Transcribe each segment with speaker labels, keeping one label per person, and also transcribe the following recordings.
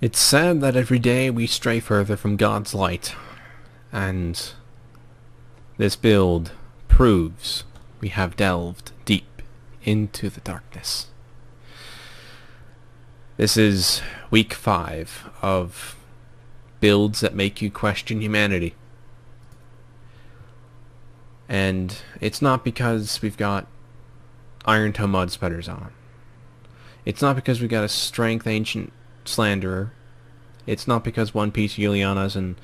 Speaker 1: It's said that every day we stray further from God's light, and this build proves we have delved deep into the darkness. This is week 5 of builds that make you question humanity. And it's not because we've got Iron Toe Mud Spreaders on. It's not because we got a Strength Ancient Slanderer. It's not because One Piece Yulianas and,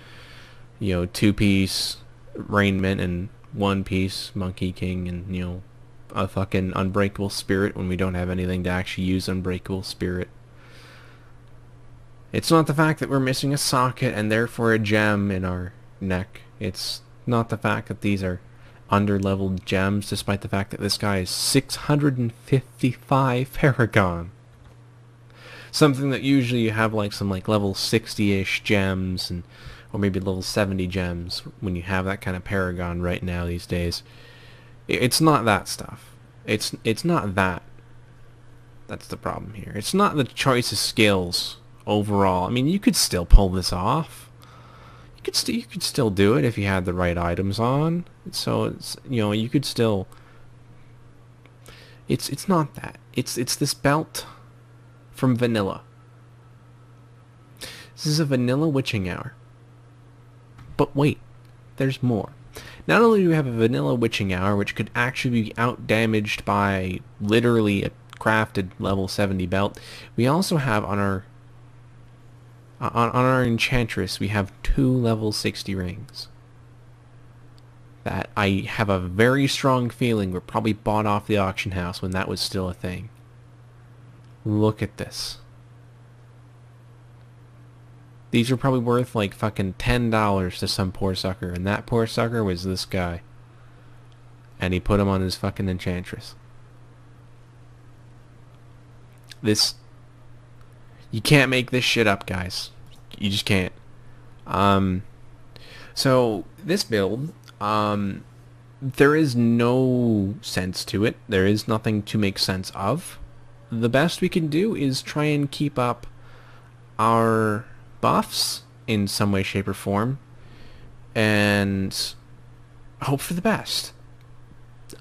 Speaker 1: Two Piece Rainment and One Piece Monkey King and, a fucking Unbreakable Spirit when we don't have anything to actually use Unbreakable Spirit. It's not the fact that we're missing a socket and therefore a gem in our neck. It's not the fact that these are under-leveled gems, despite the fact that this guy is 655 Paragon. Something that usually you have some level 60-ish gems, or maybe level 70 gems when you have that kind of Paragon right now these days. It's not that stuff. It's not that. That's the problem here. It's not the choice of skills overall. I mean, you could still pull this off. You could still do it if you had the right items on. So it's you could still. It's not that. It's this belt from vanilla. This is a vanilla witching hour. But wait, there's more. Not only do we have a vanilla witching hour, which could actually be out-damaged by literally a crafted level 70 belt, we also have on our enchantress, we have 2 level 60 rings that I have a very strong feeling were probably bought off the auction house when that was still a thing. Look at this. These are probably worth like fucking $10 to some poor sucker, and that poor sucker was this guy. And he put him on his fucking enchantress. You can't make this shit up, guys. You just can't. So this build, there is no sense to it. There is nothing to make sense of. The best we can do is try and keep up our buffs in some way, shape, or form, and hope for the best.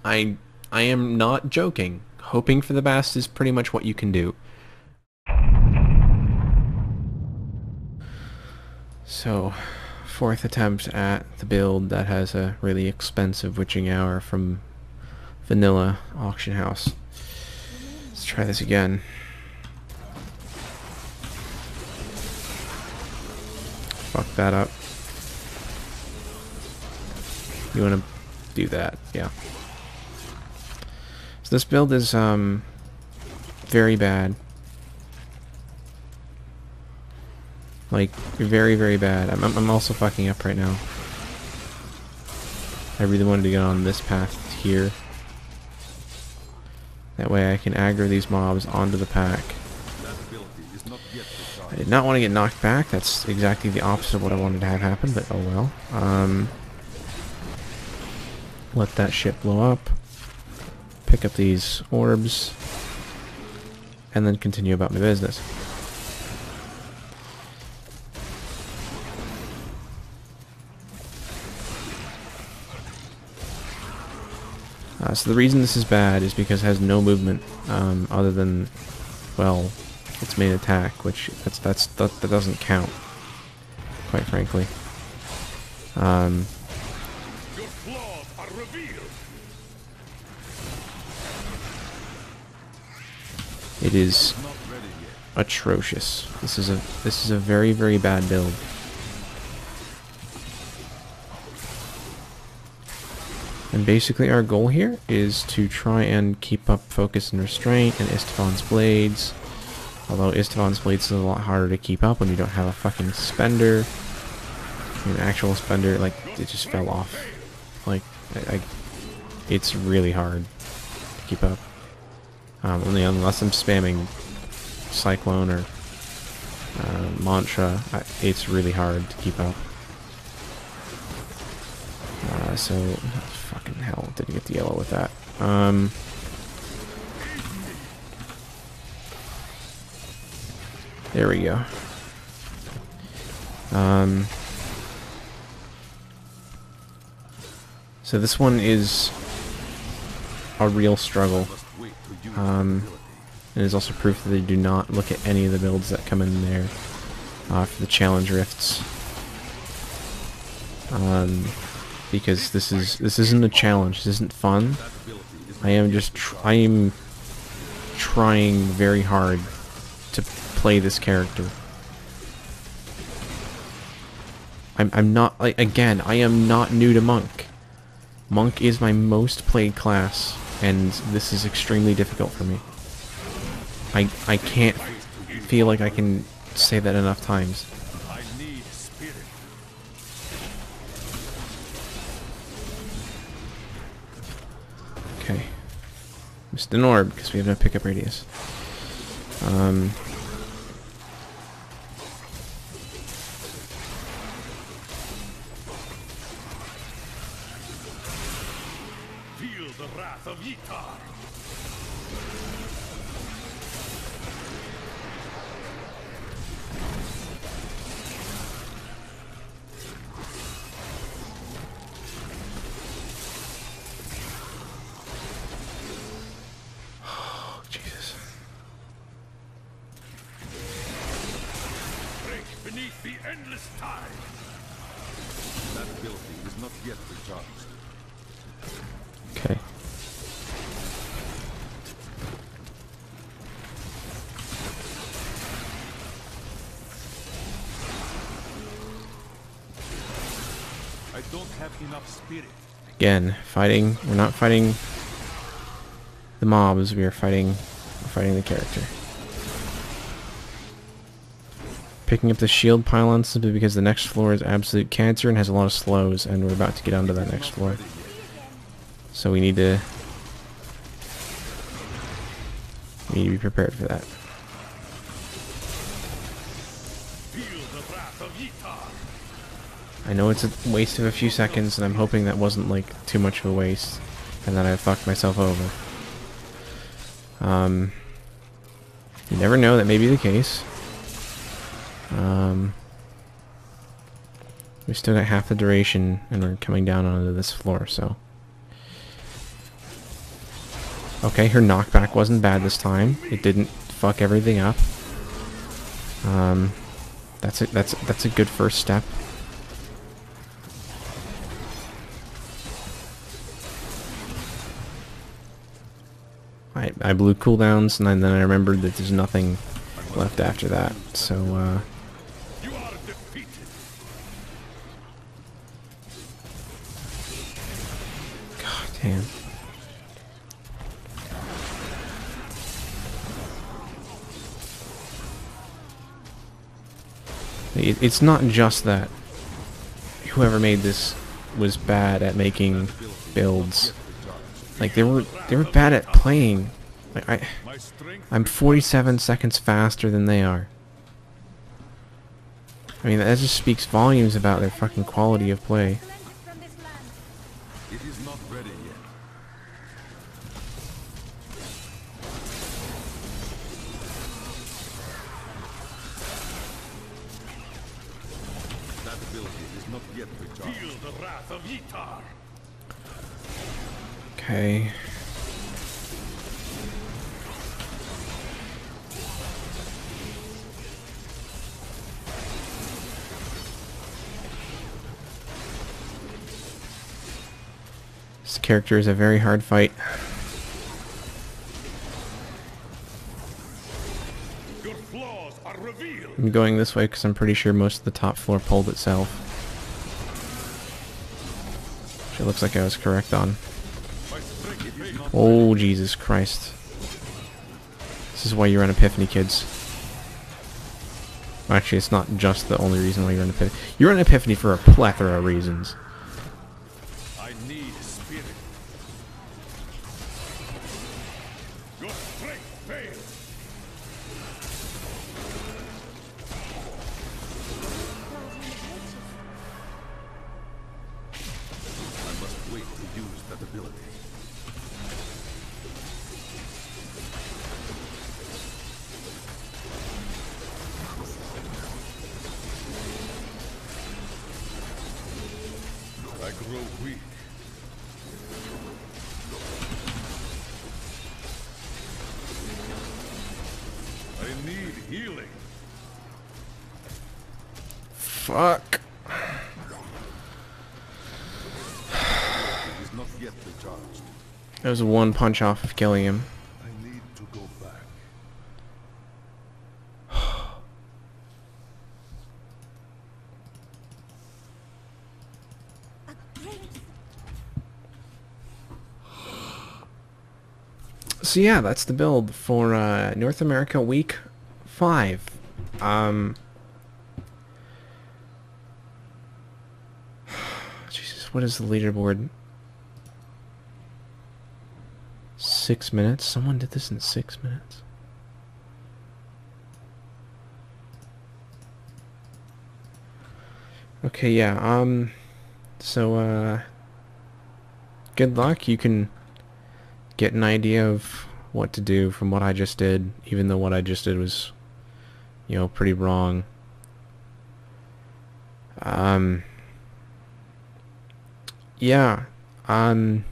Speaker 1: I am not joking. Hoping for the best is pretty much what you can do. So, 4th attempt at the build that has a really expensive witching hour from Vanilla Auction House. Let's try this again. Fuck that up. You want to do that, yeah. So this build is very bad. Like, very, very bad. I'm also fucking up right now. I really wanted to get on this path here. That way I can aggro these mobs onto the pack. I did not want to get knocked back. That's exactly the opposite of what I wanted to have happen, but oh well. Let that shit blow up. Pick up these orbs. And then continue about my business. So the reason this is bad is because it has no movement other than, well, its main attack, which that doesn't count, quite frankly. It is atrocious. This is a very, very bad build. And basically our goal here is to try and keep up focus and restraint and Istvan's Blades. Although Istvan's Blades is a lot harder to keep up when you don't have a fucking spender. An actual spender, like, it just fell off. Like, it's really hard to keep up. Only unless I'm spamming Cyclone or Mantra, it's really hard to keep up. So, fucking hell, didn't get the yellow with that. There we go. So this one is a real struggle. It is also proof that they do not look at any of the builds that come in there for the challenge rifts. Because this isn't a challenge. This isn't fun. I am trying very hard to play this character. I'm not, like, again, I am not new to Monk. Monk is my most played class, and this is extremely difficult for me. I can't feel like I can say that enough times. Okay. Missed an orb because we have no pickup radius.
Speaker 2: Feel the wrath of Yitar. Beneath the endless tide. That ability is not yet recharged.
Speaker 1: Okay.
Speaker 2: I don't have enough spirit.
Speaker 1: Again, fighting. We're not fighting the mobs. We're fighting the character. Picking up the shield pylon simply because the next floor is absolute cancer and has a lot of slows, and we're about to get onto that next floor. So we need to be prepared for that. I know it's a waste of a few seconds, and I'm hoping that wasn't like too much of a waste, and that I fucked myself over. You never know, that may be the case. We still got half the duration, and we're coming down onto this floor, so. Okay, her knockback wasn't bad this time. It didn't fuck everything up. That's a good first step. I blew cooldowns, and then I remembered that there's nothing left after that, so God damn. It's not just that whoever made this was bad at making builds. Like they were bad at playing. Like I'm 47 seconds faster than they are. I mean, that just speaks volumes about their fucking quality of play.
Speaker 2: It is not ready yet. That ability is not yet recharged. Feel the wrath of Yitar.
Speaker 1: Okay. This character is a very hard fight.
Speaker 2: Your flaws are revealed.
Speaker 1: I'm going this way because I'm pretty sure most of the top floor pulled itself. Which it looks like I was correct on. Oh, Jesus Christ. This is why you run Epiphany, kids. Actually, it's not just the only reason why you run Epiphany. You run Epiphany for a plethora of reasons.
Speaker 2: I need spirit. Your strength fails. I must wait to use that ability. grow weak. I need healing.
Speaker 1: Fuck.
Speaker 2: It is not yet recharged.
Speaker 1: That was one punch off of killing him.
Speaker 2: I need to go back.
Speaker 1: So yeah, that's the build for North America Week 5. Jesus, what is the leaderboard? 6 minutes? Someone did this in 6 minutes. Okay, yeah, so, good luck. You can get an idea of what to do from what I just did, even though what I just did was, you know, pretty wrong. Yeah, I'm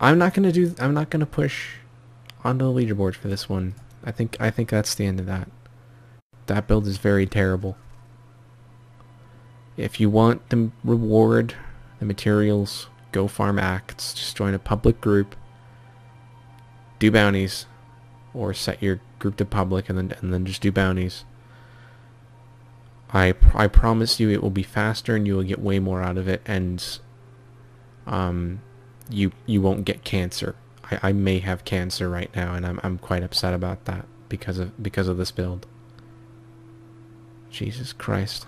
Speaker 1: not gonna push onto the leaderboard for this one. I think that's the end of that. That build is very terrible. If you want the reward, the materials, go farm acts, just join a public group, do bounties, or set your group to public and then just do bounties. I promise you it will be faster and you will get way more out of it, and you won't get cancer. I may have cancer right now, and I'm quite upset about that because of this build. Jesus Christ.